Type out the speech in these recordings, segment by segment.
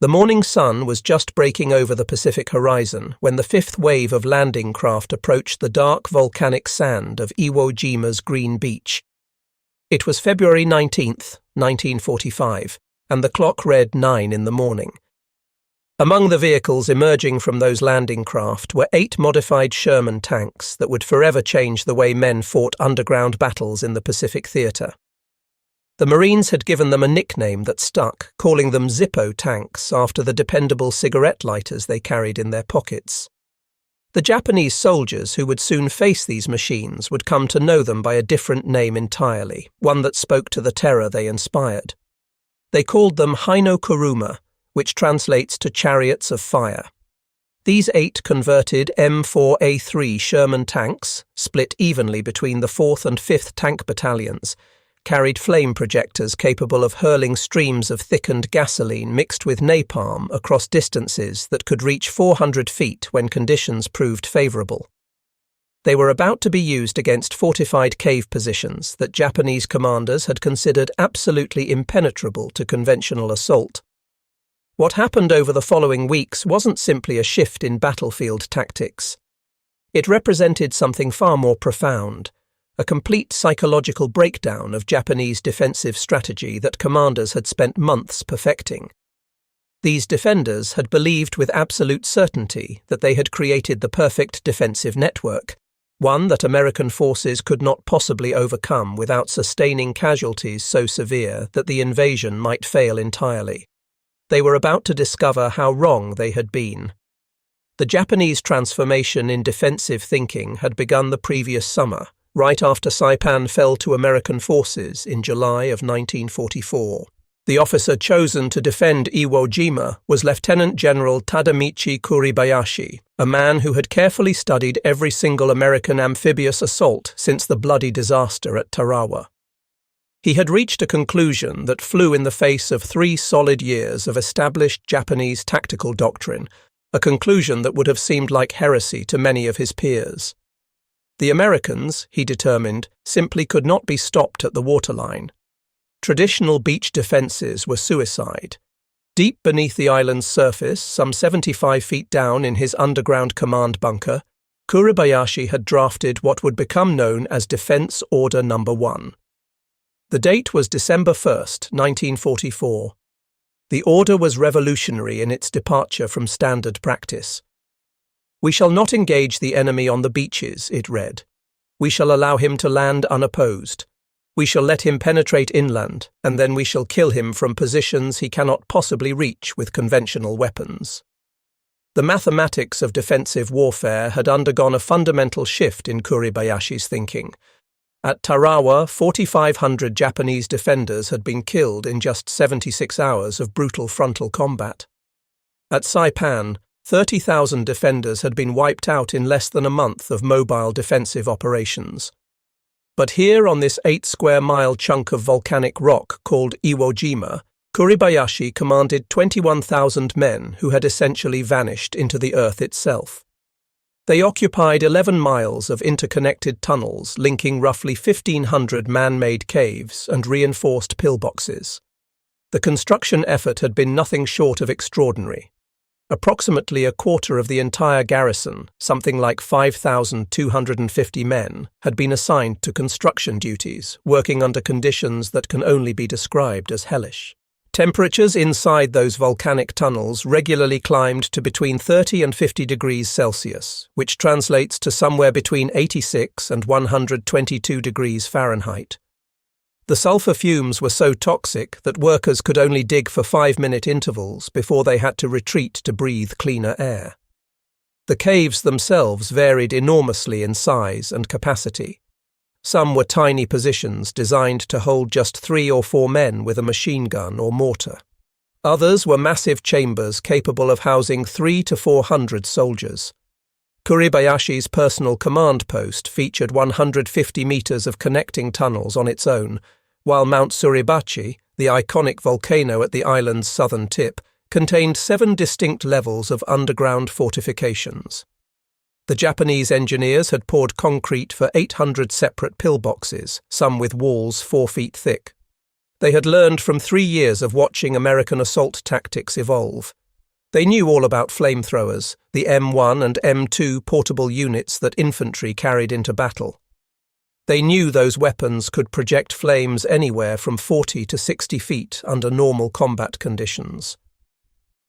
The morning sun was just breaking over the Pacific horizon when the fifth wave of landing craft approached the dark volcanic sand of Iwo Jima's green beach. It was February 19th, 1945, and the clock read 9 in the morning. Among the vehicles emerging from those landing craft were 8 modified Sherman tanks that would forever change the way men fought underground battles in the Pacific theater. The Marines had given them a nickname that stuck, calling them Zippo tanks after the dependable cigarette lighters they carried in their pockets. The Japanese soldiers who would soon face these machines would come to know them by a different name entirely, one that spoke to the terror they inspired. They called them Haino Kuruma, which translates to chariots of fire. These 8 converted M4A3 Sherman tanks, split evenly between the 4th and 5th Tank Battalions, carried flame projectors capable of hurling streams of thickened gasoline mixed with napalm across distances that could reach 400 feet when conditions proved favorable. They were about to be used against fortified cave positions that Japanese commanders had considered absolutely impenetrable to conventional assault. What happened over the following weeks wasn't simply a shift in battlefield tactics. It represented something far more profound, a complete psychological breakdown of Japanese defensive strategy that commanders had spent months perfecting. These defenders had believed with absolute certainty that they had created the perfect defensive network, one that American forces could not possibly overcome without sustaining casualties so severe that the invasion might fail entirely. They were about to discover how wrong they had been. The Japanese transformation in defensive thinking had begun the previous summer, right after Saipan fell to American forces in July of 1944. The officer chosen to defend Iwo Jima was Lieutenant General Tadamichi Kuribayashi, a man who had carefully studied every single American amphibious assault since the bloody disaster at Tarawa. He had reached a conclusion that flew in the face of 3 solid years of established Japanese tactical doctrine, a conclusion that would have seemed like heresy to many of his peers. The Americans, he determined, simply could not be stopped at the waterline. Traditional beach defences were suicide. Deep beneath the island's surface, some 75 feet down in his underground command bunker, Kuribayashi had drafted what would become known as Defence Order No. 1. The date was December 1st, 1944. The order was revolutionary in its departure from standard practice. "We shall not engage the enemy on the beaches," it read. "We shall allow him to land unopposed. We shall let him penetrate inland, and then we shall kill him from positions he cannot possibly reach with conventional weapons." The mathematics of defensive warfare had undergone a fundamental shift in Kuribayashi's thinking. At Tarawa, 4,500 Japanese defenders had been killed in just 76 hours of brutal frontal combat. At Saipan, 30,000 defenders had been wiped out in less than a month of mobile defensive operations. But here on this 8-square-mile chunk of volcanic rock called Iwo Jima, Kuribayashi commanded 21,000 men who had essentially vanished into the earth itself. They occupied 11 miles of interconnected tunnels linking roughly 1,500 man-made caves and reinforced pillboxes. The construction effort had been nothing short of extraordinary. Approximately a quarter of the entire garrison, something like 5,250 men, had been assigned to construction duties, working under conditions that can only be described as hellish. Temperatures inside those volcanic tunnels regularly climbed to between 30 and 50 degrees Celsius, which translates to somewhere between 86 and 122 degrees Fahrenheit. The sulfur fumes were so toxic that workers could only dig for 5-minute intervals before they had to retreat to breathe cleaner air. The caves themselves varied enormously in size and capacity. Some were tiny positions designed to hold just 3 or 4 men with a machine gun or mortar. Others were massive chambers capable of housing 300 to 400 soldiers. Kuribayashi's personal command post featured 150 meters of connecting tunnels on its own, while Mount Suribachi, the iconic volcano at the island's southern tip, contained 7 distinct levels of underground fortifications. The Japanese engineers had poured concrete for 800 separate pillboxes, some with walls 4 feet thick. They had learned from 3 years of watching American assault tactics evolve. They knew all about flamethrowers, the M1 and M2 portable units that infantry carried into battle. They knew those weapons could project flames anywhere from 40 to 60 feet under normal combat conditions.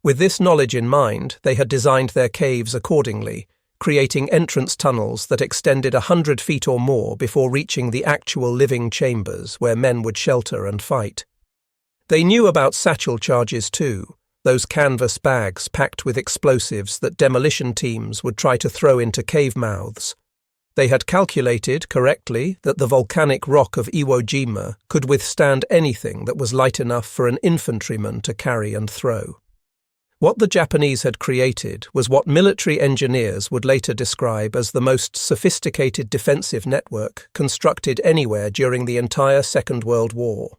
With this knowledge in mind, they had designed their caves accordingly, creating entrance tunnels that extended 100 feet or more before reaching the actual living chambers where men would shelter and fight. They knew about satchel charges too, those canvas bags packed with explosives that demolition teams would try to throw into cave mouths. They had calculated correctly that the volcanic rock of Jima could withstand anything that was light enough for an infantryman to carry and throw. What the Japanese had created was what military engineers would later describe as the most sophisticated defensive network constructed anywhere during the entire Second World War.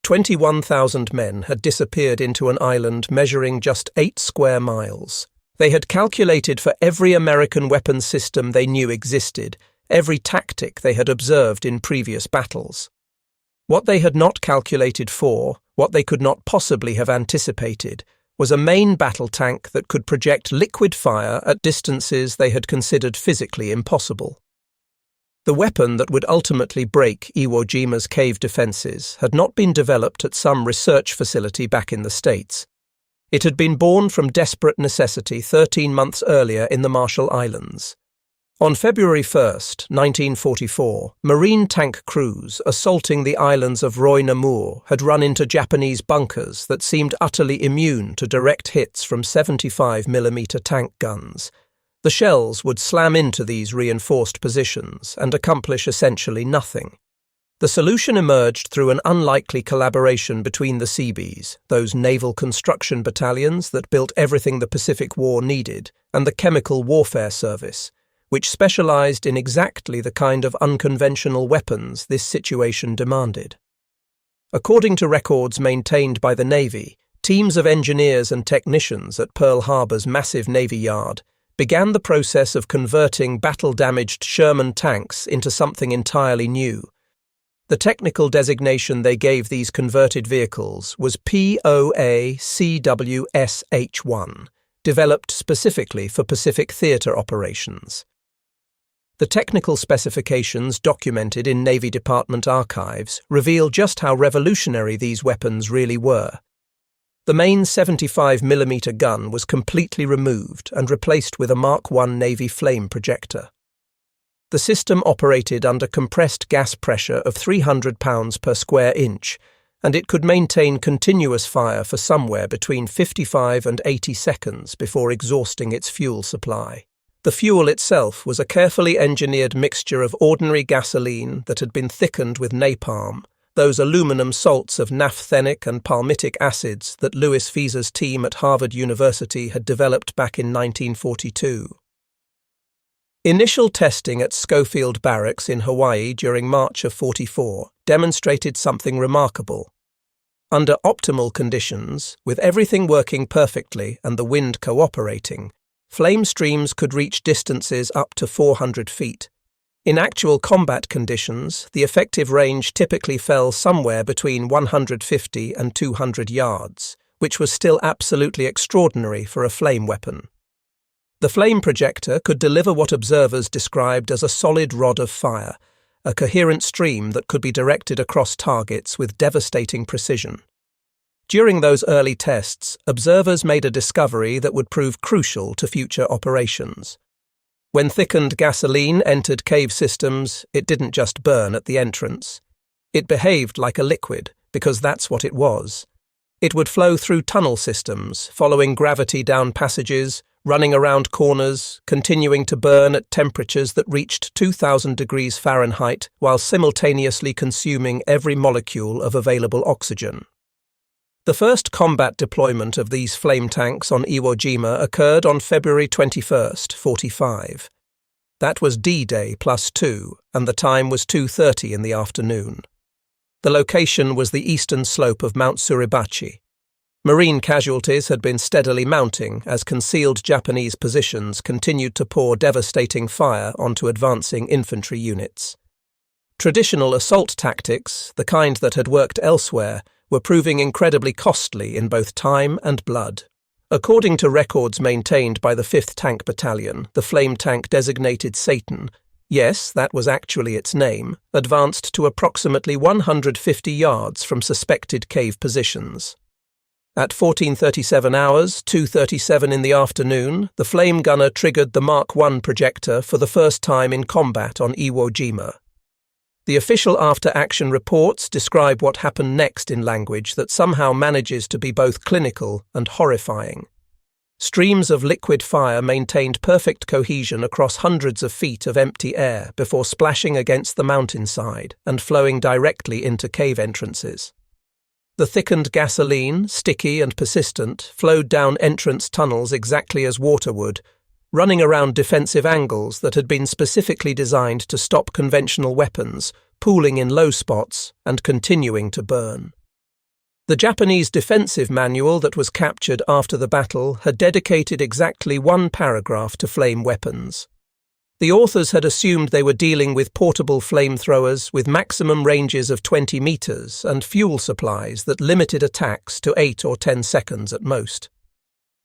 21,000 men had disappeared into an island measuring just 8 square miles. They had calculated for every American weapons system they knew existed, every tactic they had observed in previous battles. What they had not calculated for, what they could not possibly have anticipated, was a main battle tank that could project liquid fire at distances they had considered physically impossible. The weapon that would ultimately break Iwo Jima's cave defences had not been developed at some research facility back in the States. It had been born from desperate necessity 13 months earlier in the Marshall Islands. On February 1, 1944, Marine tank crews assaulting the islands of Roy Namur had run into Japanese bunkers that seemed utterly immune to direct hits from 75mm tank guns. The shells would slam into these reinforced positions and accomplish essentially nothing. The solution emerged through an unlikely collaboration between the Seabees, those naval construction battalions that built everything the Pacific War needed, and the Chemical Warfare Service, which specialized in exactly the kind of unconventional weapons this situation demanded. According to records maintained by the Navy, teams of engineers and technicians at Pearl Harbor's massive Navy yard began the process of converting battle-damaged Sherman tanks into something entirely new. The technical designation they gave these converted vehicles was POA-CWSH-1, developed specifically for Pacific theater operations. The technical specifications documented in Navy Department archives reveal just how revolutionary these weapons really were. The main 75mm gun was completely removed and replaced with a Mark I Navy flame projector. The system operated under compressed gas pressure of 300 pounds per square inch, and it could maintain continuous fire for somewhere between 55 and 80 seconds before exhausting its fuel supply. The fuel itself was a carefully engineered mixture of ordinary gasoline that had been thickened with napalm, those aluminum salts of naphthenic and palmitic acids that Louis Fieser's team at Harvard University had developed back in 1942. Initial testing at Schofield Barracks in Hawaii during March of '44 demonstrated something remarkable. Under optimal conditions, with everything working perfectly and the wind cooperating, flame streams could reach distances up to 400 feet. In actual combat conditions, the effective range typically fell somewhere between 150 and 200 yards, which was still absolutely extraordinary for a flame weapon. The flame projector could deliver what observers described as a solid rod of fire, a coherent stream that could be directed across targets with devastating precision. During those early tests, observers made a discovery that would prove crucial to future operations. When thickened gasoline entered cave systems, it didn't just burn at the entrance. It behaved like a liquid, because that's what it was. It would flow through tunnel systems, following gravity down passages, running around corners, continuing to burn at temperatures that reached 2,000 degrees Fahrenheit while simultaneously consuming every molecule of available oxygen. The first combat deployment of these flame tanks on Iwo Jima occurred on February 21, '45. That was D-Day +2, and the time was 2:30 in the afternoon. The location was the eastern slope of Mount Suribachi. Marine casualties had been steadily mounting as concealed Japanese positions continued to pour devastating fire onto advancing infantry units. Traditional assault tactics, the kind that had worked elsewhere, were proving incredibly costly in both time and blood. According to records maintained by the 5th Tank Battalion, the flame tank designated Satan, yes, that was actually its name, advanced to approximately 150 yards from suspected cave positions. At 14:37 hours, 2:37 in the afternoon, the flame gunner triggered the Mark I projector for the first time in combat on Iwo Jima. The official after-action reports describe what happened next in language that somehow manages to be both clinical and horrifying. Streams of liquid fire maintained perfect cohesion across hundreds of feet of empty air before splashing against the mountainside and flowing directly into cave entrances. The thickened gasoline, sticky and persistent, flowed down entrance tunnels exactly as water would, running around defensive angles that had been specifically designed to stop conventional weapons, pooling in low spots and continuing to burn. The Japanese defensive manual that was captured after the battle had dedicated exactly one paragraph to flame weapons. The authors had assumed they were dealing with portable flamethrowers with maximum ranges of 20 meters and fuel supplies that limited attacks to 8 or 10 seconds at most.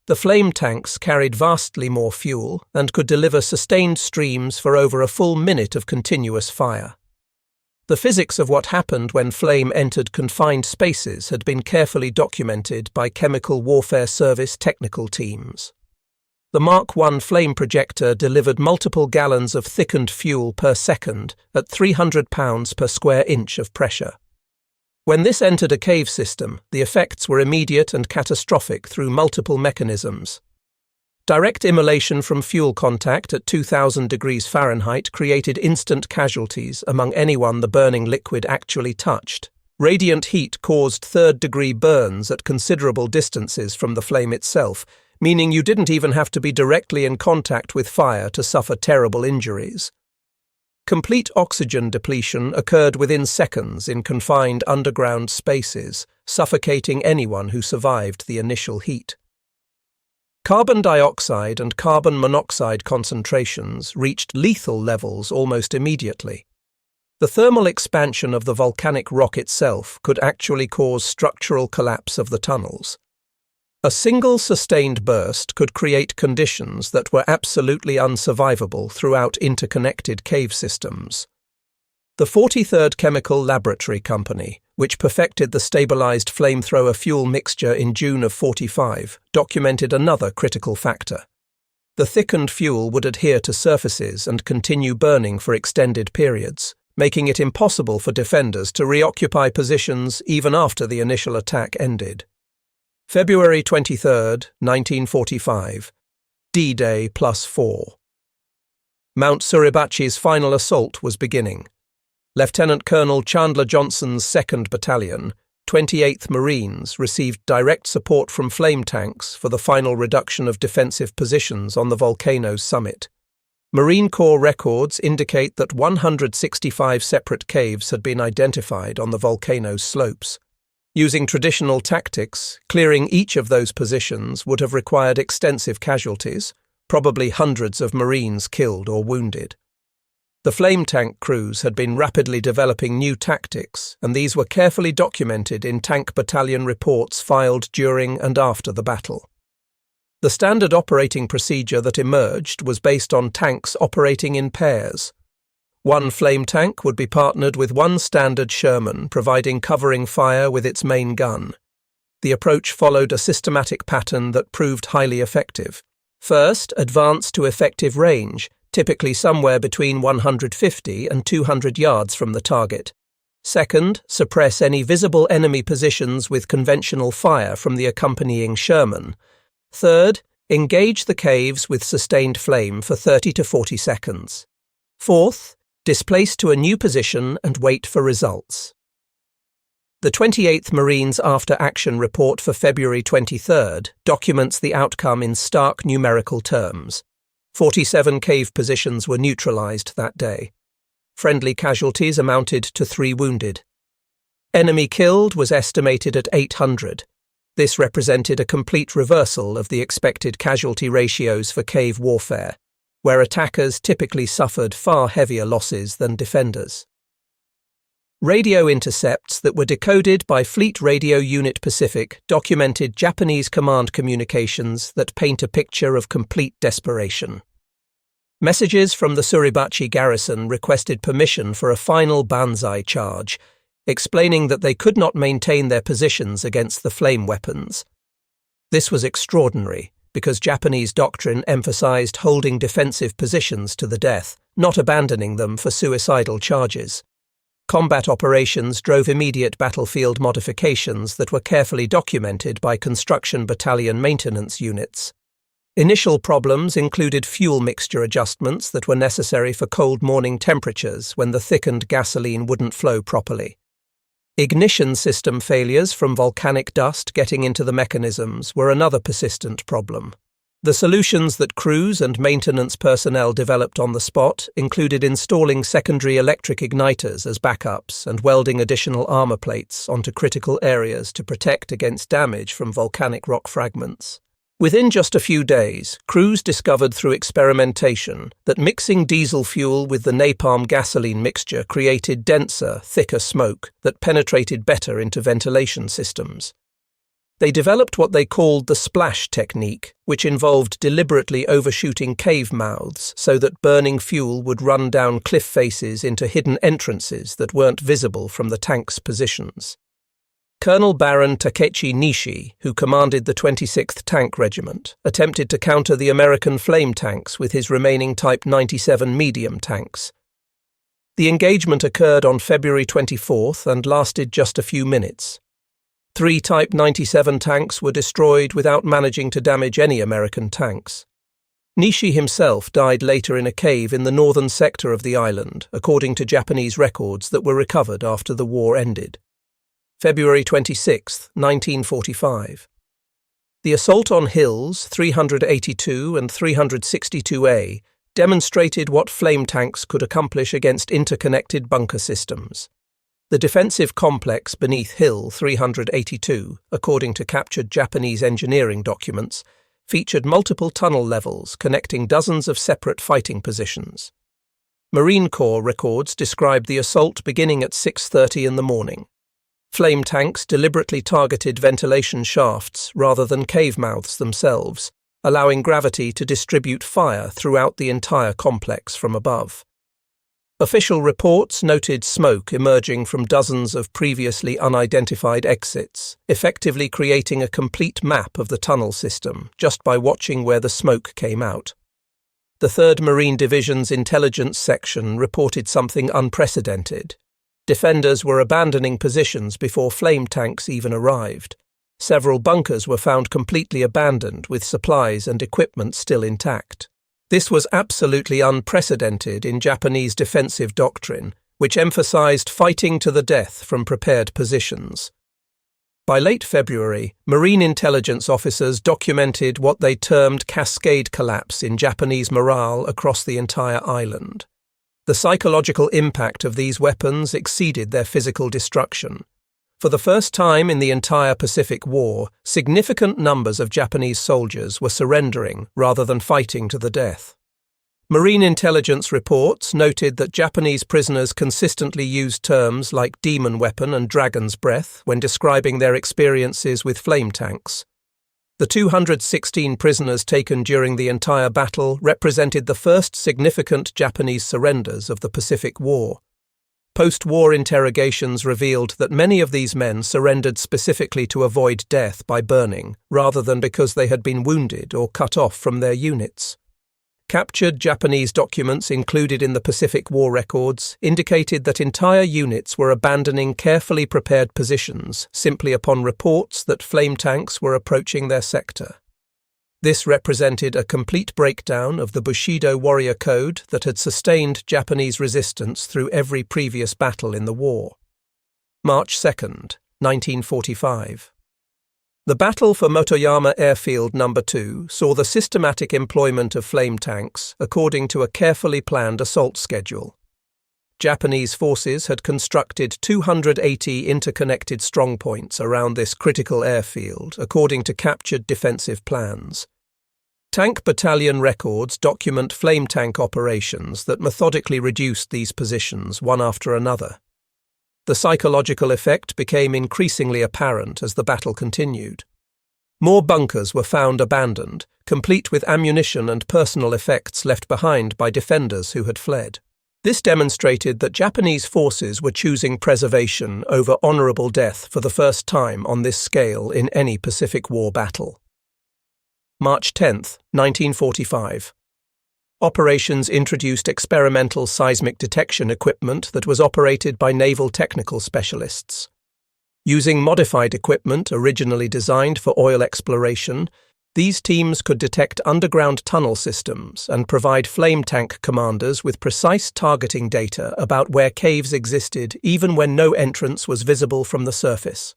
The flame tanks carried vastly more fuel and could deliver sustained streams for over a full minute of continuous fire. The physics of what happened when flame entered confined spaces had been carefully documented by Chemical Warfare Service technical teams. The Mark I flame projector delivered multiple gallons of thickened fuel per second at 300 pounds per square inch of pressure. When this entered a cave system, the effects were immediate and catastrophic through multiple mechanisms. Direct immolation from fuel contact at 2000 degrees Fahrenheit created instant casualties among anyone the burning liquid actually touched. Radiant heat caused third-degree burns at considerable distances from the flame itself, meaning you didn't even have to be directly in contact with fire to suffer terrible injuries. Complete oxygen depletion occurred within seconds in confined underground spaces, suffocating anyone who survived the initial heat. Carbon dioxide and carbon monoxide concentrations reached lethal levels almost immediately. The thermal expansion of the volcanic rock itself could actually cause structural collapse of the tunnels. A single sustained burst could create conditions that were absolutely unsurvivable throughout interconnected cave systems. The 43rd Chemical Laboratory Company, which perfected the stabilized flamethrower fuel mixture in June of '45, documented another critical factor. The thickened fuel would adhere to surfaces and continue burning for extended periods, making it impossible for defenders to reoccupy positions even after the initial attack ended. February 23, 1945. D-Day +4. Mount Suribachi's final assault was beginning. Lieutenant Colonel Chandler Johnson's 2nd Battalion, 28th Marines, received direct support from flame tanks for the final reduction of defensive positions on the volcano's summit. Marine Corps records indicate that 165 separate caves had been identified on the volcano's slopes. Using traditional tactics, clearing each of those positions would have required extensive casualties, probably hundreds of Marines killed or wounded. The flame tank crews had been rapidly developing new tactics, and these were carefully documented in tank battalion reports filed during and after the battle. The standard operating procedure that emerged was based on tanks operating in pairs. One flame tank would be partnered with one standard Sherman, providing covering fire with its main gun. The approach followed a systematic pattern that proved highly effective. First, advance to effective range, typically somewhere between 150 and 200 yards from the target. Second, suppress any visible enemy positions with conventional fire from the accompanying Sherman. Third, engage the caves with sustained flame for 30 to 40 seconds. Fourth, displace to a new position and wait for results. The 28th Marines After-Action Report for February 23rd documents the outcome in stark numerical terms. 47 cave positions were neutralized that day. Friendly casualties amounted to 3 wounded. Enemy killed was estimated at 800. This represented a complete reversal of the expected casualty ratios for cave warfare, where attackers typically suffered far heavier losses than defenders. Radio intercepts that were decoded by Fleet Radio Unit Pacific documented Japanese command communications that paint a picture of complete desperation. Messages from the Suribachi garrison requested permission for a final banzai charge, explaining that they could not maintain their positions against the flame weapons. This was extraordinary, because Japanese doctrine emphasized holding defensive positions to the death, not abandoning them for suicidal charges. Combat operations drove immediate battlefield modifications that were carefully documented by construction battalion maintenance units. Initial problems included fuel mixture adjustments that were necessary for cold morning temperatures when the thickened gasoline wouldn't flow properly. Ignition system failures from volcanic dust getting into the mechanisms were another persistent problem. The solutions that crews and maintenance personnel developed on the spot included installing secondary electric igniters as backups and welding additional armor plates onto critical areas to protect against damage from volcanic rock fragments. Within just a few days, crews discovered through experimentation that mixing diesel fuel with the napalm gasoline mixture created denser, thicker smoke that penetrated better into ventilation systems. They developed what they called the splash technique, which involved deliberately overshooting cave mouths so that burning fuel would run down cliff faces into hidden entrances that weren't visible from the tank's positions. Colonel Baron Takechi Nishi, who commanded the 26th Tank Regiment, attempted to counter the American flame tanks with his remaining Type 97 medium tanks. The engagement occurred on February 24th and lasted just a few minutes. 3 Type 97 tanks were destroyed without managing to damage any American tanks. Nishi himself died later in a cave in the northern sector of the island, according to Japanese records that were recovered after the war ended. February 26, 1945. The assault on Hills 382 and 362A demonstrated what flame tanks could accomplish against interconnected bunker systems. The defensive complex beneath Hill 382, according to captured Japanese engineering documents, featured multiple tunnel levels connecting dozens of separate fighting positions. Marine Corps records described the assault beginning at 6:30 in the morning. Flame tanks deliberately targeted ventilation shafts rather than cave mouths themselves, allowing gravity to distribute fire throughout the entire complex from above. Official reports noted smoke emerging from dozens of previously unidentified exits, effectively creating a complete map of the tunnel system just by watching where the smoke came out. The 3rd Marine Division's intelligence section reported something unprecedented. Defenders were abandoning positions before flame tanks even arrived. Several bunkers were found completely abandoned with supplies and equipment still intact. This was absolutely unprecedented in Japanese defensive doctrine, which emphasized fighting to the death from prepared positions. By late February, Marine intelligence officers documented what they termed cascade collapse in Japanese morale across the entire island. The psychological impact of these weapons exceeded their physical destruction. For the first time in the entire Pacific War, significant numbers of Japanese soldiers were surrendering rather than fighting to the death. Marine intelligence reports noted that Japanese prisoners consistently used terms like demon weapon and dragon's breath when describing their experiences with flame tanks. The 216 prisoners taken during the entire battle represented the first significant Japanese surrenders of the Pacific War. Post-war interrogations revealed that many of these men surrendered specifically to avoid death by burning, rather than because they had been wounded or cut off from their units. Captured Japanese documents included in the Pacific War records indicated that entire units were abandoning carefully prepared positions simply upon reports that flame tanks were approaching their sector. This represented a complete breakdown of the Bushido warrior code that had sustained Japanese resistance through every previous battle in the war. March 2nd, 1945. The battle for Motoyama Airfield No. 2 saw the systematic employment of flame tanks according to a carefully planned assault schedule. Japanese forces had constructed 280 interconnected strongpoints around this critical airfield according to captured defensive plans. Tank battalion records document flame tank operations that methodically reduced these positions one after another. The psychological effect became increasingly apparent as the battle continued. More bunkers were found abandoned, complete with ammunition and personal effects left behind by defenders who had fled. This demonstrated that Japanese forces were choosing preservation over honorable death for the first time on this scale in any Pacific War battle. March 10, 1945. Operations introduced experimental seismic detection equipment that was operated by naval technical specialists. Using modified equipment originally designed for oil exploration, these teams could detect underground tunnel systems and provide flame tank commanders with precise targeting data about where caves existed even when no entrance was visible from the surface.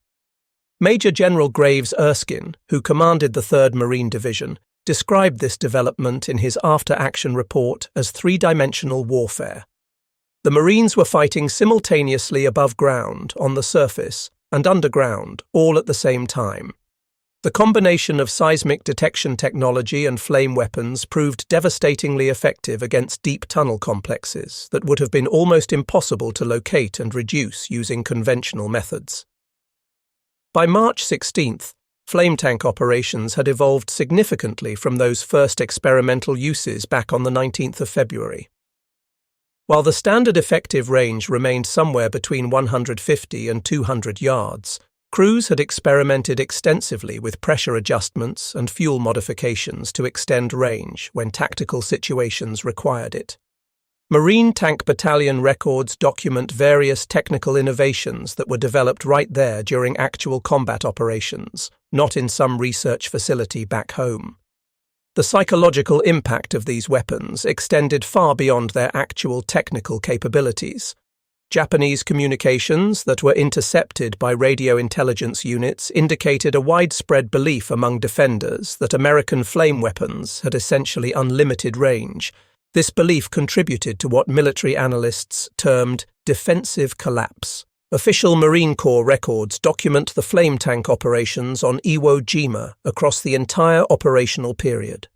Major General Graves Erskine, who commanded the 3rd Marine Division, described this development in his after-action report as three-dimensional warfare. The Marines were fighting simultaneously above ground, on the surface, and underground, all at the same time. The combination of seismic detection technology and flame weapons proved devastatingly effective against deep tunnel complexes that would have been almost impossible to locate and reduce using conventional methods. By March 16th, flame tank operations had evolved significantly from those first experimental uses back on the 19th of February. While the standard effective range remained somewhere between 150 and 200 yards, crews had experimented extensively with pressure adjustments and fuel modifications to extend range when tactical situations required it. Marine Tank Battalion records document various technical innovations that were developed right there during actual combat operations, not in some research facility back home. The psychological impact of these weapons extended far beyond their actual technical capabilities. Japanese communications that were intercepted by radio intelligence units indicated a widespread belief among defenders that American flame weapons had essentially unlimited range. This belief contributed to what military analysts termed defensive collapse. Official Marine Corps records document the flame tank operations on Jima across the entire operational period.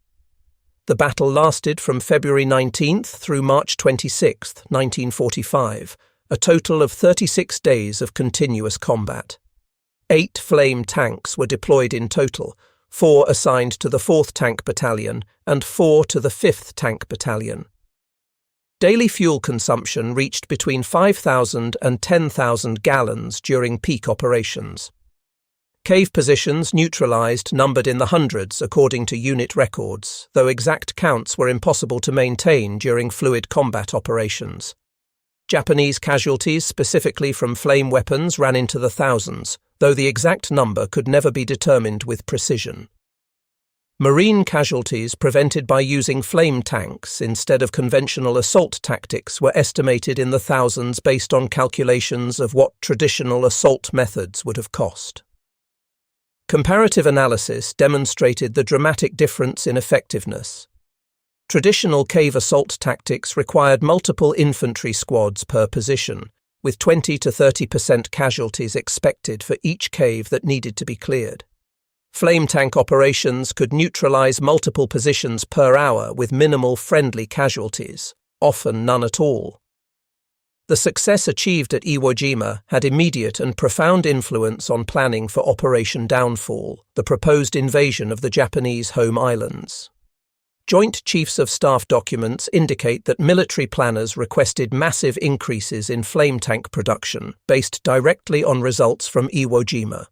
The battle lasted from February 19th through March 26, 1945, a total of 36 days of continuous combat. 8 flame tanks were deployed in total, 4 assigned to the 4th Tank Battalion and 4 to the 5th Tank Battalion. Daily fuel consumption reached between 5,000 and 10,000 gallons during peak operations. Cave positions neutralized numbered in the hundreds according to unit records, though exact counts were impossible to maintain during fluid combat operations. Japanese casualties specifically from flame weapons ran into the thousands, though the exact number could never be determined with precision. Marine casualties prevented by using flame tanks instead of conventional assault tactics were estimated in the thousands based on calculations of what traditional assault methods would have cost. Comparative analysis demonstrated the dramatic difference in effectiveness. Traditional cave assault tactics required multiple infantry squads per position, with 20 to 30% casualties expected for each cave that needed to be cleared. Flame tank operations could neutralize multiple positions per hour with minimal friendly casualties, often none at all. The success achieved at Iwo Jima had immediate and profound influence on planning for Operation Downfall, the proposed invasion of the Japanese home islands. Joint Chiefs of Staff documents indicate that military planners requested massive increases in flame tank production based directly on results from Iwo Jima.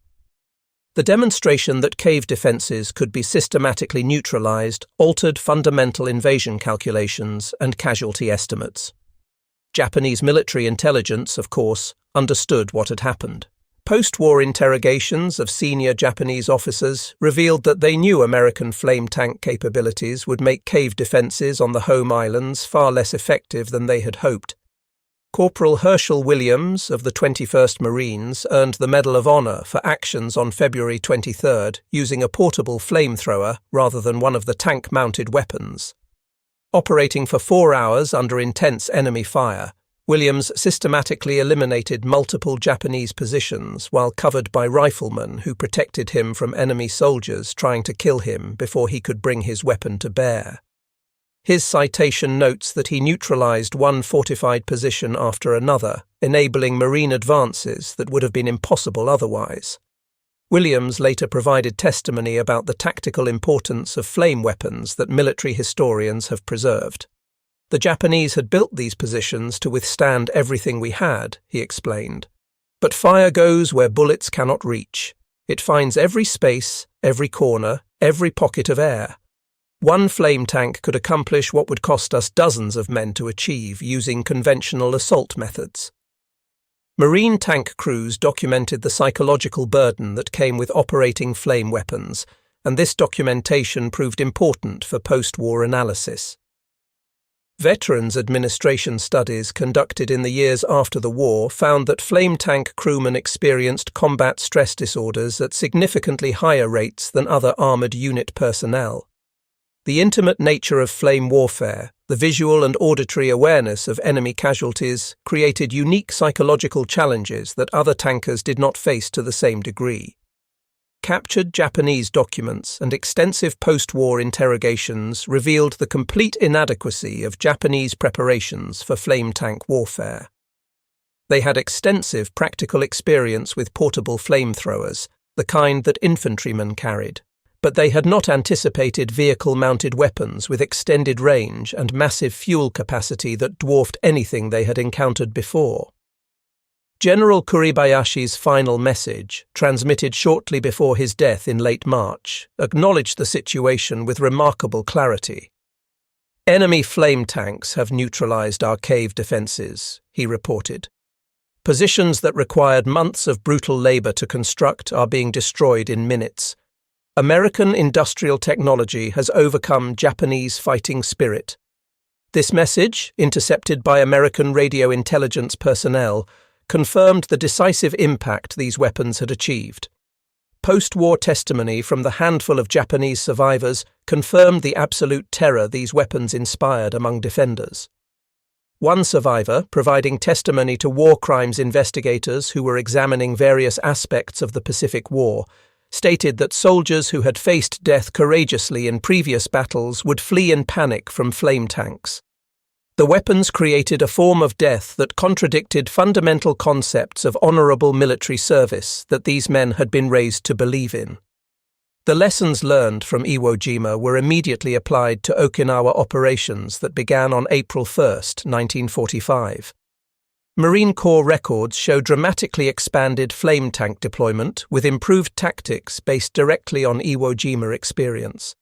The demonstration that cave defenses could be systematically neutralized altered fundamental invasion calculations and casualty estimates. Japanese military intelligence, of course, understood what had happened. Post-war interrogations of senior Japanese officers revealed that they knew American flame tank capabilities would make cave defenses on the home islands far less effective than they had hoped. Corporal Herschel Williams of the 21st Marines earned the Medal of Honor for actions on February 23rd using a portable flamethrower rather than one of the tank-mounted weapons. Operating for 4 hours under intense enemy fire, Williams systematically eliminated multiple Japanese positions while covered by riflemen who protected him from enemy soldiers trying to kill him before he could bring his weapon to bear. His citation notes that he neutralized one fortified position after another, enabling marine advances that would have been impossible otherwise. Williams later provided testimony about the tactical importance of flame weapons that military historians have preserved. The Japanese had built these positions to withstand everything we had, he explained. But fire goes where bullets cannot reach. It finds every space, every corner, every pocket of air. One flame tank could accomplish what would cost us dozens of men to achieve using conventional assault methods. Marine tank crews documented the psychological burden that came with operating flame weapons, and this documentation proved important for post-war analysis. Veterans Administration studies conducted in the years after the war found that flame tank crewmen experienced combat stress disorders at significantly higher rates than other armoured unit personnel. The intimate nature of flame warfare, the visual and auditory awareness of enemy casualties, created unique psychological challenges that other tankers did not face to the same degree. Captured Japanese documents and extensive post-war interrogations revealed the complete inadequacy of Japanese preparations for flame tank warfare. They had extensive practical experience with portable flamethrowers, the kind that infantrymen carried, but they had not anticipated vehicle-mounted weapons with extended range and massive fuel capacity that dwarfed anything they had encountered before. General Kuribayashi's final message, transmitted shortly before his death in late March, acknowledged the situation with remarkable clarity. "Enemy flame tanks have neutralized our cave defenses," he reported. "Positions that required months of brutal labor to construct are being destroyed in minutes. American industrial technology has overcome Japanese fighting spirit." This message, intercepted by American radio intelligence personnel, confirmed the decisive impact these weapons had achieved. Post-war testimony from the handful of Japanese survivors confirmed the absolute terror these weapons inspired among defenders. One survivor, providing testimony to war crimes investigators who were examining various aspects of the Pacific War, stated that soldiers who had faced death courageously in previous battles would flee in panic from flame tanks. The weapons created a form of death that contradicted fundamental concepts of honorable military service that these men had been raised to believe in. The lessons learned from Iwo Jima were immediately applied to Okinawa operations that began on April 1, 1945. Marine Corps records show dramatically expanded flame tank deployment with improved tactics based directly on Iwo Jima experience.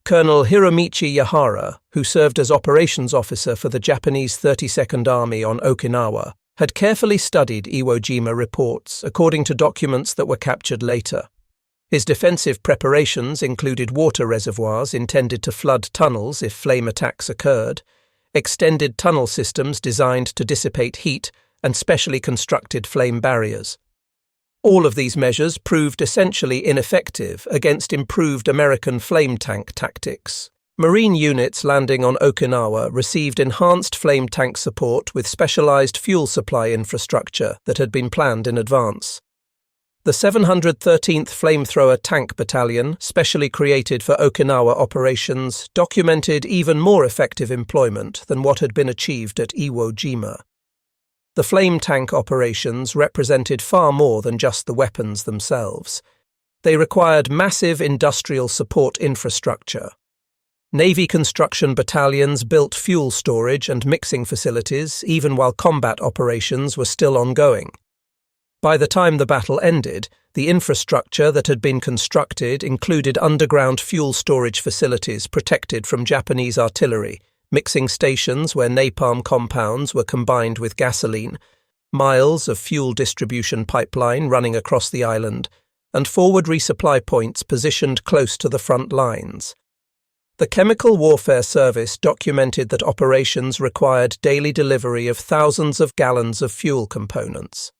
Colonel Hiromichi Yahara, who served as operations officer for the Japanese 32nd Army on Okinawa, had carefully studied Iwo Jima reports according to documents that were captured later. His defensive preparations included water reservoirs intended to flood tunnels if flame attacks occurred, extended tunnel systems designed to dissipate heat, and specially constructed flame barriers. All of these measures proved essentially ineffective against improved American flame tank tactics. Marine units landing on Okinawa received enhanced flame tank support with specialized fuel supply infrastructure that had been planned in advance. The 713th Flamethrower Tank Battalion, specially created for Okinawa operations, documented even more effective employment than what had been achieved at Iwo Jima. The flame tank operations represented far more than just the weapons themselves. They required massive industrial support infrastructure. Navy construction battalions built fuel storage and mixing facilities even while combat operations were still ongoing. By the time the battle ended, the infrastructure that had been constructed included underground fuel storage facilities protected from Japanese artillery, mixing stations where napalm compounds were combined with gasoline, miles of fuel distribution pipeline running across the island, and forward resupply points positioned close to the front lines. The Chemical Warfare Service documented that operations required daily delivery of thousands of gallons of fuel components.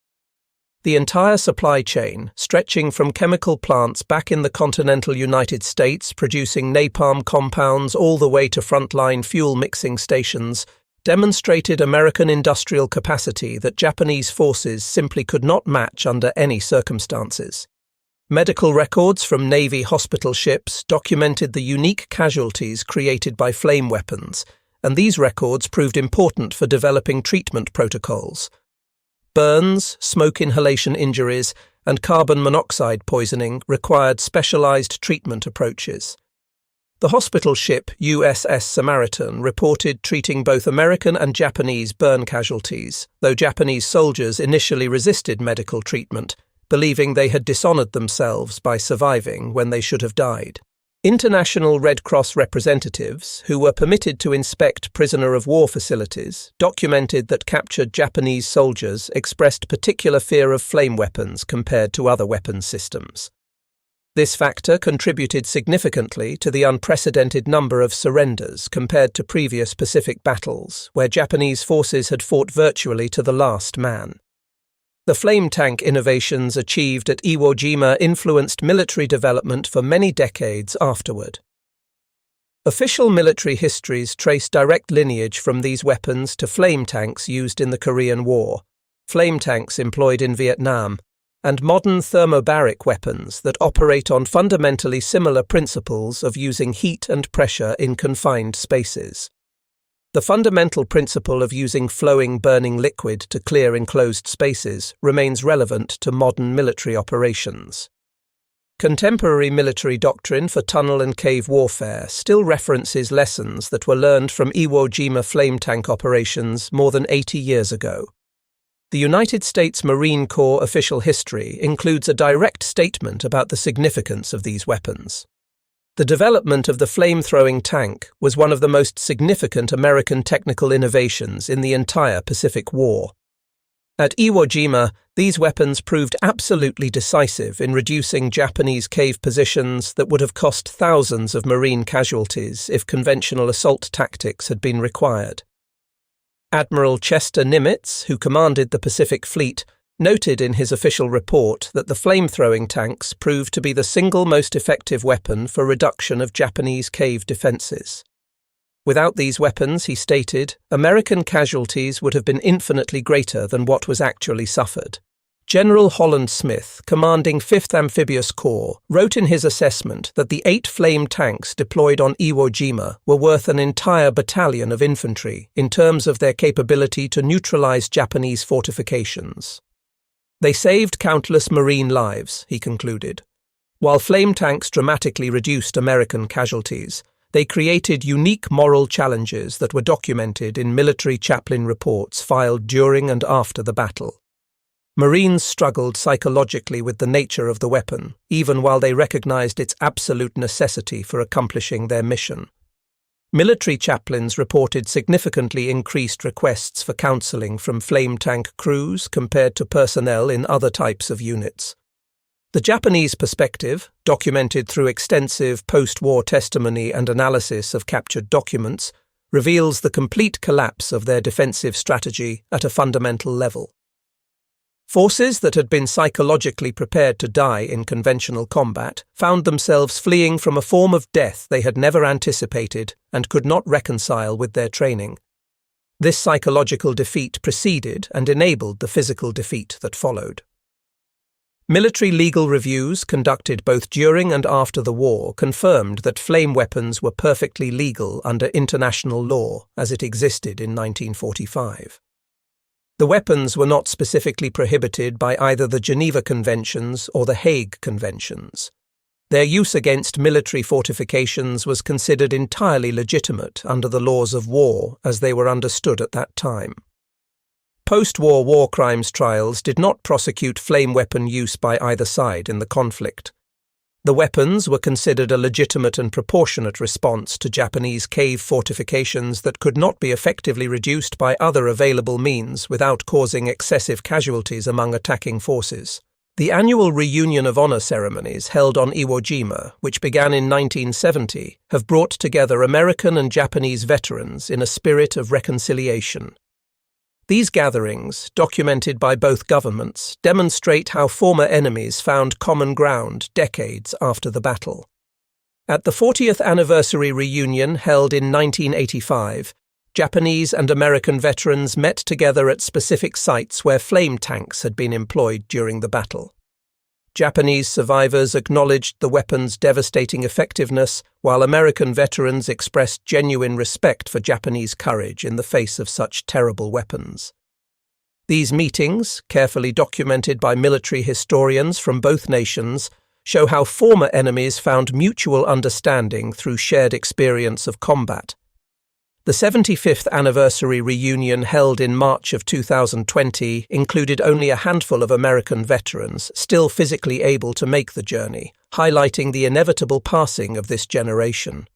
The entire supply chain, stretching from chemical plants back in the continental United States producing napalm compounds all the way to frontline fuel mixing stations, demonstrated American industrial capacity that Japanese forces simply could not match under any circumstances. Medical records from Navy hospital ships documented the unique casualties created by flame weapons, and these records proved important for developing treatment protocols. Burns, smoke inhalation injuries, and carbon monoxide poisoning required specialized treatment approaches. The hospital ship USS Samaritan reported treating both American and Japanese burn casualties, though Japanese soldiers initially resisted medical treatment, believing they had dishonored themselves by surviving when they should have died. International Red Cross representatives, who were permitted to inspect prisoner-of-war facilities, documented that captured Japanese soldiers expressed particular fear of flame weapons compared to other weapons systems. This factor contributed significantly to the unprecedented number of surrenders compared to previous Pacific battles, where Japanese forces had fought virtually to the last man. The flame tank innovations achieved at Iwo Jima influenced military development for many decades afterward. Official military histories trace direct lineage from these weapons to flame tanks used in the Korean War, flame tanks employed in Vietnam, and modern thermobaric weapons that operate on fundamentally similar principles of using heat and pressure in confined spaces. The fundamental principle of using flowing burning liquid to clear enclosed spaces remains relevant to modern military operations. Contemporary military doctrine for tunnel and cave warfare still references lessons that were learned from Iwo Jima flame tank operations more than 80 years ago. The United States Marine Corps official history includes a direct statement about the significance of these weapons. The development of the flame-throwing tank was one of the most significant American technical innovations in the entire Pacific War. At Iwo Jima, these weapons proved absolutely decisive in reducing Japanese cave positions that would have cost thousands of Marine casualties if conventional assault tactics had been required. Admiral Chester Nimitz, who commanded the Pacific Fleet, noted in his official report that the flame-throwing tanks proved to be the single most effective weapon for reduction of Japanese cave defences. Without these weapons, he stated, American casualties would have been infinitely greater than what was actually suffered. General Holland Smith, commanding 5th Amphibious Corps, wrote in his assessment that the 8 flame tanks deployed on Iwo Jima were worth an entire battalion of infantry in terms of their capability to neutralize Japanese fortifications. They saved countless Marine lives, he concluded. While flame tanks dramatically reduced American casualties, they created unique moral challenges that were documented in military chaplain reports filed during and after the battle. Marines struggled psychologically with the nature of the weapon, even while they recognized its absolute necessity for accomplishing their mission. Military chaplains reported significantly increased requests for counseling from flame tank crews compared to personnel in other types of units. The Japanese perspective, documented through extensive post-war testimony and analysis of captured documents, reveals the complete collapse of their defensive strategy at a fundamental level. Forces that had been psychologically prepared to die in conventional combat found themselves fleeing from a form of death they had never anticipated and could not reconcile with their training. This psychological defeat preceded and enabled the physical defeat that followed. Military legal reviews conducted both during and after the war confirmed that flame weapons were perfectly legal under international law as it existed in 1945. The weapons were not specifically prohibited by either the Geneva Conventions or the Hague Conventions. Their use against military fortifications was considered entirely legitimate under the laws of war as they were understood at that time. Post-war war crimes trials did not prosecute flame weapon use by either side in the conflict. The weapons were considered a legitimate and proportionate response to Japanese cave fortifications that could not be effectively reduced by other available means without causing excessive casualties among attacking forces. The annual reunion of honor ceremonies held on Iwo Jima, which began in 1970, have brought together American and Japanese veterans in a spirit of reconciliation. These gatherings, documented by both governments, demonstrate how former enemies found common ground decades after the battle. At the 40th anniversary reunion held in 1985, Japanese and American veterans met together at specific sites where flame tanks had been employed during the battle. Japanese survivors acknowledged the weapon's devastating effectiveness, while American veterans expressed genuine respect for Japanese courage in the face of such terrible weapons. These meetings, carefully documented by military historians from both nations, show how former enemies found mutual understanding through shared experience of combat. The 75th anniversary reunion held in March of 2020 included only a handful of American veterans still physically able to make the journey, highlighting the inevitable passing of this generation.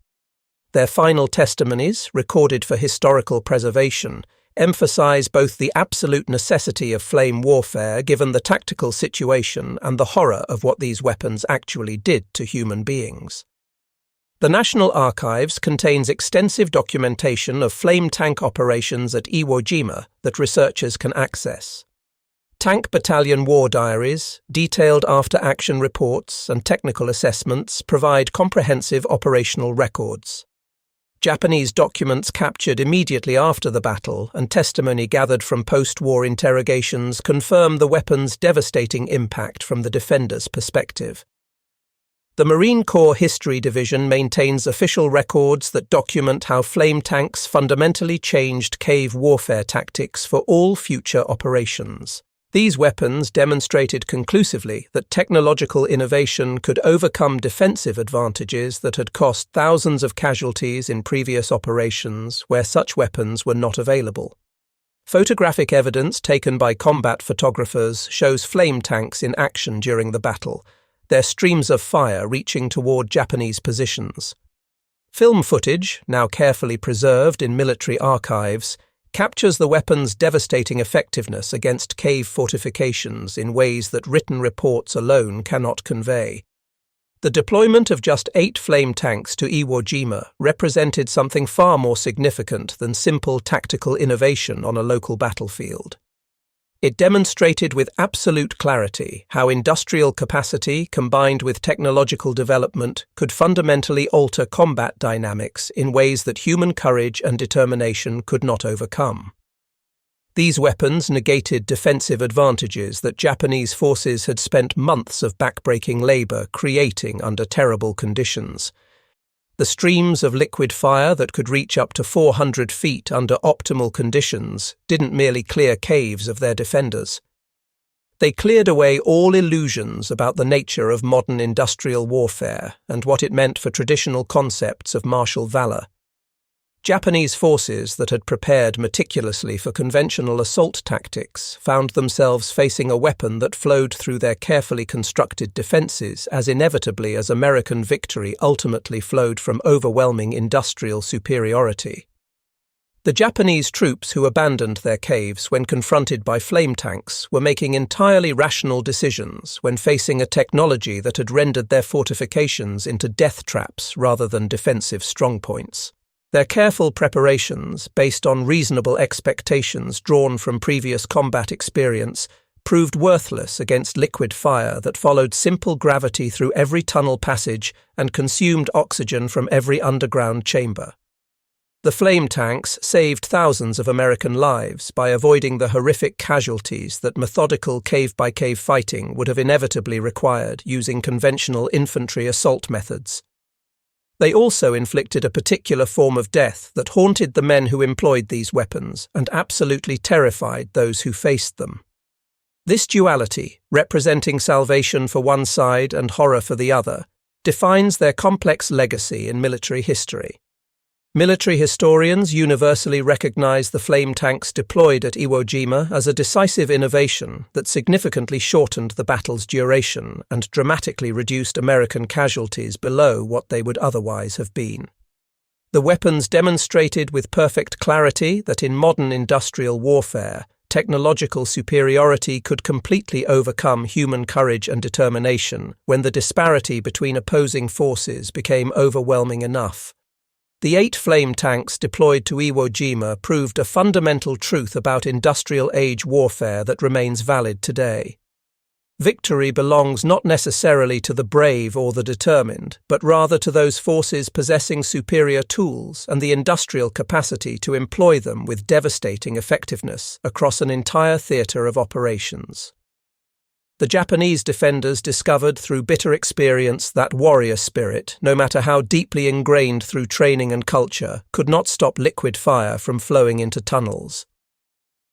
Their final testimonies, recorded for historical preservation, emphasize both the absolute necessity of flame warfare given the tactical situation and the horror of what these weapons actually did to human beings. The National Archives contains extensive documentation of flame tank operations at Iwo Jima that researchers can access. Tank Battalion war diaries, detailed after-action reports, and technical assessments provide comprehensive operational records. Japanese documents captured immediately after the battle and testimony gathered from post-war interrogations confirm the weapon's devastating impact from the defender's perspective. The Marine Corps History Division maintains official records that document how flame tanks fundamentally changed cave warfare tactics for all future operations. These weapons demonstrated conclusively that technological innovation could overcome defensive advantages that had cost thousands of casualties in previous operations where such weapons were not available. Photographic evidence taken by combat photographers shows flame tanks in action during the battle, their streams of fire reaching toward Japanese positions. Film footage, now carefully preserved in military archives, captures the weapon's devastating effectiveness against cave fortifications in ways that written reports alone cannot convey. The deployment of just 8 flame tanks to Iwo Jima represented something far more significant than simple tactical innovation on a local battlefield. It demonstrated with absolute clarity how industrial capacity combined with technological development could fundamentally alter combat dynamics in ways that human courage and determination could not overcome. These weapons negated defensive advantages that Japanese forces had spent months of backbreaking labor creating under terrible conditions. The streams of liquid fire that could reach up to 400 feet under optimal conditions didn't merely clear caves of their defenders. They cleared away all illusions about the nature of modern industrial warfare and what it meant for traditional concepts of martial valor. Japanese forces that had prepared meticulously for conventional assault tactics found themselves facing a weapon that flowed through their carefully constructed defenses as inevitably as American victory ultimately flowed from overwhelming industrial superiority. The Japanese troops who abandoned their caves when confronted by flame tanks were making entirely rational decisions when facing a technology that had rendered their fortifications into death traps rather than defensive strongpoints. Their careful preparations, based on reasonable expectations drawn from previous combat experience, proved worthless against liquid fire that followed simple gravity through every tunnel passage and consumed oxygen from every underground chamber. The flame tanks saved thousands of American lives by avoiding the horrific casualties that methodical cave-by-cave fighting would have inevitably required using conventional infantry assault methods. They also inflicted a particular form of death that haunted the men who employed these weapons and absolutely terrified those who faced them. This duality, representing salvation for one side and horror for the other, defines their complex legacy in military history. Military historians universally recognize the flame tanks deployed at Iwo Jima as a decisive innovation that significantly shortened the battle's duration and dramatically reduced American casualties below what they would otherwise have been. The weapons demonstrated with perfect clarity that in modern industrial warfare, technological superiority could completely overcome human courage and determination when the disparity between opposing forces became overwhelming enough. The 8 flame tanks deployed to Iwo Jima proved a fundamental truth about industrial age warfare that remains valid today. Victory belongs not necessarily to the brave or the determined, but rather to those forces possessing superior tools and the industrial capacity to employ them with devastating effectiveness across an entire theatre of operations. The Japanese defenders discovered through bitter experience that warrior spirit, no matter how deeply ingrained through training and culture, could not stop liquid fire from flowing into tunnels.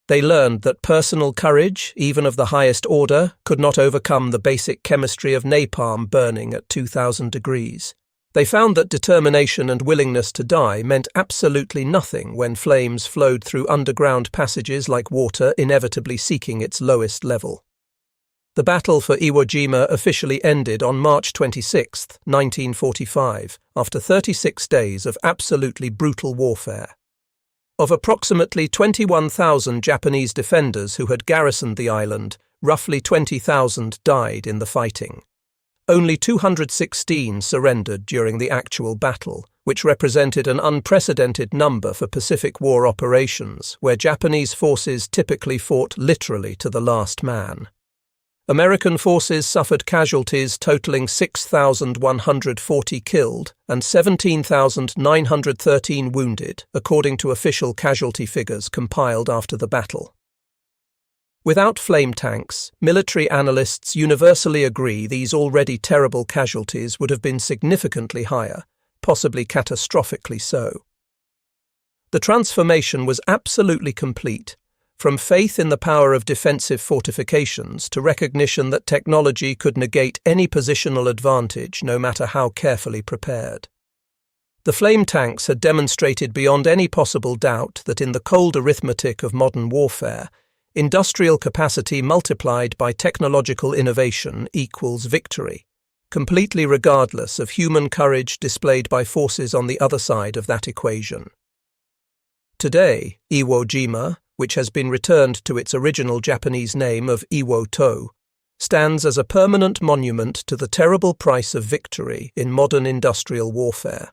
They learned that personal courage, even of the highest order, could not overcome the basic chemistry of napalm burning at 2,000 degrees. They found that determination and willingness to die meant absolutely nothing when flames flowed through underground passages like water inevitably seeking its lowest level. The battle for Iwo Jima officially ended on March 26, 1945, after 36 days of absolutely brutal warfare. Of approximately 21,000 Japanese defenders who had garrisoned the island, roughly 20,000 died in the fighting. Only 216 surrendered during the actual battle, which represented an unprecedented number for Pacific War operations, where Japanese forces typically fought literally to the last man. American forces suffered casualties totaling 6,140 killed and 17,913 wounded, according to official casualty figures compiled after the battle. Without flame tanks, military analysts universally agree these already terrible casualties would have been significantly higher, possibly catastrophically so. The transformation was absolutely complete, from faith in the power of defensive fortifications to recognition that technology could negate any positional advantage no matter how carefully prepared. The flame tanks had demonstrated beyond any possible doubt that in the cold arithmetic of modern warfare, industrial capacity multiplied by technological innovation equals victory, completely regardless of human courage displayed by forces on the other side of that equation. Today, Iwo Jima, which has been returned to its original Japanese name of Iwo-to, stands as a permanent monument to the terrible price of victory in modern industrial warfare.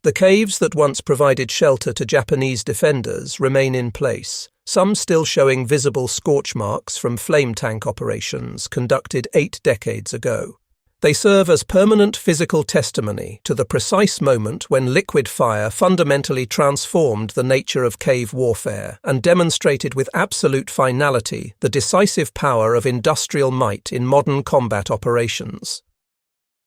The caves that once provided shelter to Japanese defenders remain in place, some still showing visible scorch marks from flame tank operations conducted 8 decades ago. They serve as permanent physical testimony to the precise moment when liquid fire fundamentally transformed the nature of cave warfare and demonstrated with absolute finality the decisive power of industrial might in modern combat operations.